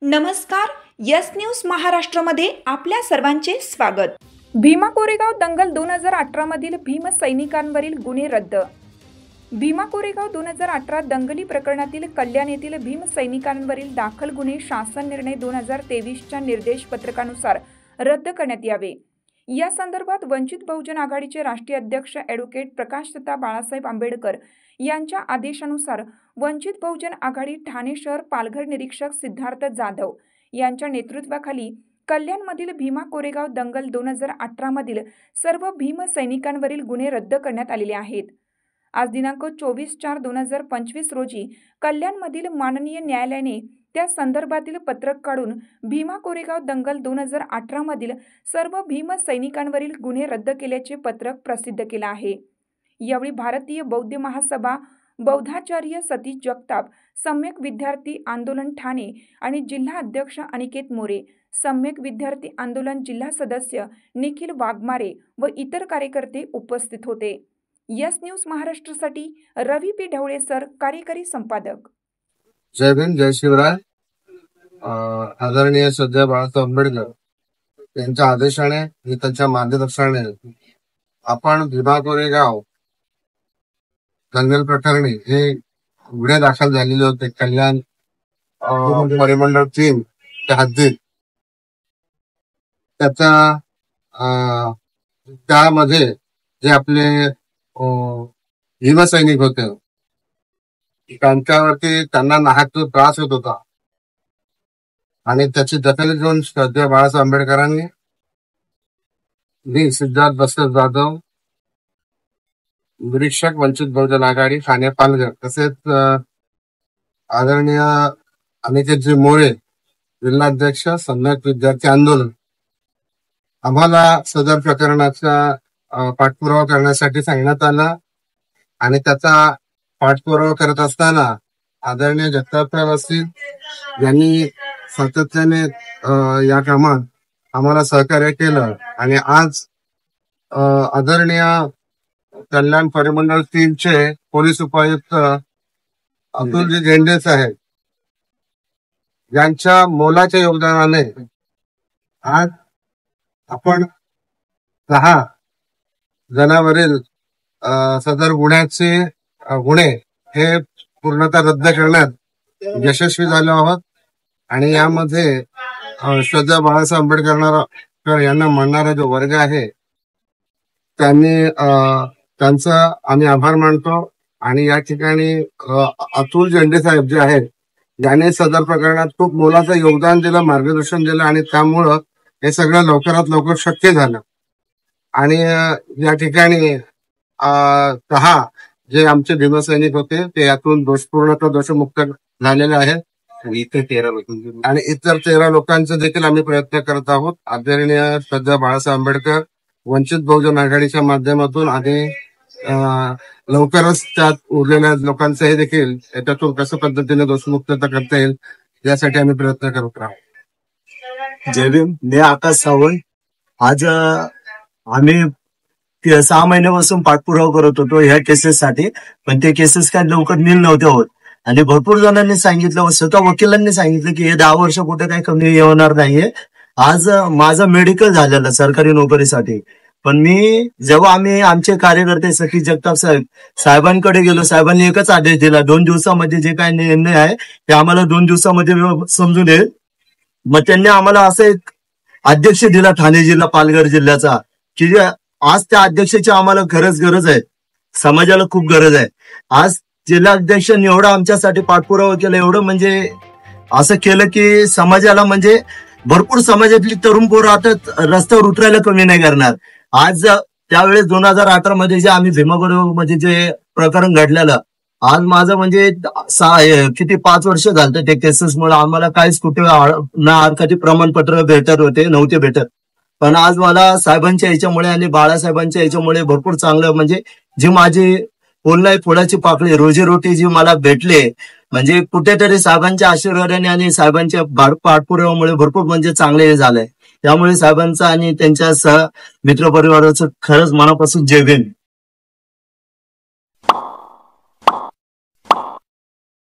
नमस्कार, yes news महाराष्ट्रामध्ये आपल्या सर्वांचे स्वागत। भीमा कोरेगाव दंगल 2018 मधील भीम सैनिकांवरील गुन्हे रद्द। भीमा कोरेगाव 2018 दंगली प्रकरणातील कल्याण येथील भीम सैनिकांवरील दाखल गुन्हे शासन निर्णय 2023च्या निर्देश पत्रकानुसार रद्द करण्यात यावे। या संदर्भात वंचित बहुजन आघाडीचे राष्ट्रीय अध्यक्ष ॲडव्होकेट प्रकाशदत्ता बाळासाहेब आंबेडकर यांच्या आदेशानुसार वंचित बहुजन आघाडी ठाणे शहर पालघर निरीक्षक सिद्धार्थ जाधव यांच्या नेतृत्वाखाली कल्याणमधील भीमा कोरेगाव दंगल 2018 मधील सर्व भीम सैनिकांवरील गुन्हे रद्द करण्यात आलेले आहेत। आज दिनांक 24/4/2025 रोजी कल्याणमधील माननीय न्यायालयाने त्या संदर्भातील पत्रक काढून भीमा कोरेगाव दंगल 2018 मधील सर्व भीम सैनिकांवरील गुन्हे रद्द केल्याचे पत्रक प्रसिद्ध केले आहे। यावेळी भारतीय बौद्ध महासभा बौद्धाचार्य सतीश जगताप, सम्यक विद्यार्थी आंदोलन ठाणे आणि जिल्हा अध्यक्ष अनिकेत मोरे, सम्यक विद्यार्थी आंदोलन जिल्हा सदस्य निखिल वाघमारे व इतर कार्यकर्ते उपस्थित होते। यस न्यूज महाराष्ट्रासाठी रवी पी ढवळे सर, कार्यकारी संपादक। जय भीम, जय शिवराय। आदरणीय श्रद्धेय बाळासाहेब आंबेडकर यांच्या आदेशाने आणि त्यांच्या मार्गदर्शनाने आपण भीमा कोरेगाव दंगल प्रकरणी हे गुन्हे दाखल झालेले होते कल्याण परिमंडळ 3 च्या हद्दीत। त्यामध्ये जे आपले भीमसैनिक होते त्यांच्यावरती त्यांना नाहक त्रास होत होता आणि त्याची दखल घेऊन श्रद्धेय बाळासाहेब आंबेडकरांनी मी सिद्धार्थ बस्तर जाधव निरीक्षक वंचित बहुजन आघाडी ठाणे पालघर तसेच आदरणीय अनिकेतजी मोरे जिल्हाध्यक्ष सम्यक विद्यार्थी आंदोलन आम्हाला सदर प्रकरणाचा पाठपुरावा करण्यासाठी सांगण्यात आला आणि त्याचा पाठपुरावा करत असताना आदरणीय जगताप असतील यांनी सातत्याने या कामात आम्हाला सहकार्य केलं आणि आज आदरणीय कल्याण परिमंडळ 3 चे पोलीस उपायुक्त अतुलजी झेंडे साहेब यांच्या मोलाच्या योगदानाने आज आपण 6 जणांवरील सदर गुन्हे हे पूर्णतः रद्द करण्यात यशस्वी झालो आहोत आणि यामध्ये श्रद्धेय बाळासाहेब आंबेडकर यांना मानणारा जो वर्ग आहे त्यांचा आम्ही आभार मानतो आणि या ठिकाणी अतुल झेंडे साहेब जे आहेत ज्याने सदर प्रकरणात खूप मोलाचं योगदान दिलं, मार्गदर्शन दिलं आणि त्यामुळं हे सगळं लवकरात लवकर शक्य झालं। आणि या ठिकाणी 6 जे आमचे भीमसैनिक होते ते यातून पूर्णतः दोषमुक्त झालेले आहेत आणि इतर 13 लोकांचा देखील आम्ही प्रयत्न करत आहोत। आदरणीय श्रद्धेय बाळासाहेब आंबेडकर वंचित बहुजन आघाडीच्या माध्यमातून आणि लवकरच त्यात उरलेल्या लोकांचंही देखील याच्यातून कसं पद्धतीने दोषमुक्तता करता येईल यासाठी आम्ही प्रयत्न करत राहू। जय भीम, मी आकाश सावंत। आज आम्ही 6 महिन्यापासून पाठपुरावा करत होतो ह्या केसेससाठी, पण ते केसेस काय लवकर नील नव्हते होत आणि भरपूर जणांनी सांगितलं, स्वतः वकिलांनी सांगितलं की हे 10 वर्ष कुठे काही कमी होणार नाहीये। आज माझं मेडिकल झालेलं सरकारी नोकरीसाठी, पण मी जेव्हा आम्ही आमचे कार्यकर्ते सतीश जगताप साहेबांकडे गेलो, साहेबांनी एकच आदेश दिला, 2 दिवसामध्ये जे काही निर्णय आहे ते आम्हाला 2 दिवसामध्ये समजून येईल। मग त्यांनी आम्हाला असं एक अध्यक्ष दिला ठाणे जिल्हा पालघर जिल्ह्याचा, की आज त्या अध्यक्षाची आम्हाला गरज आहे, समाजाला खूप गरज आहे। आज जिल्हा अध्यक्षांनी एवढं आमच्यासाठी पाठपुरावा केला, एवढं म्हणजे असं केलं की समाजाला म्हणजे भरपूर समाजातली तरुण पोरं आता रस्त्यावर उतरायला कमी नाही करणार। आज त्यावेळेस 2018 मध्ये जे आम्ही भीमा कोरेगाव मध्ये जे प्रकरण घडलेलं, आज माझं म्हणजे 5 वर्ष झालं त्या केसेसमुळे आम्हाला काहीच कुठे ना हरकती प्रमाणपत्र नव्हते भेटत, पण आज मला साहेबांच्या याच्यामुळे आणि बाळासाहेबांच्या याच्यामुळे भरपूर चांगलं म्हणजे जी माझी बोलणारी फुलाची पाकळी रोजीरोटी जी मला भेटले, म्हणजे कुठेतरी साहेबांच्या आशीर्वादाने आणि साहेबांच्या पाठपुराव्यामुळे भरपूर म्हणजे चांगले हे झालंय। त्यामुळे साहेबांचा आणि त्यांच्या सह मित्रपरिवाराचं खरंच मनापासून जय भीम।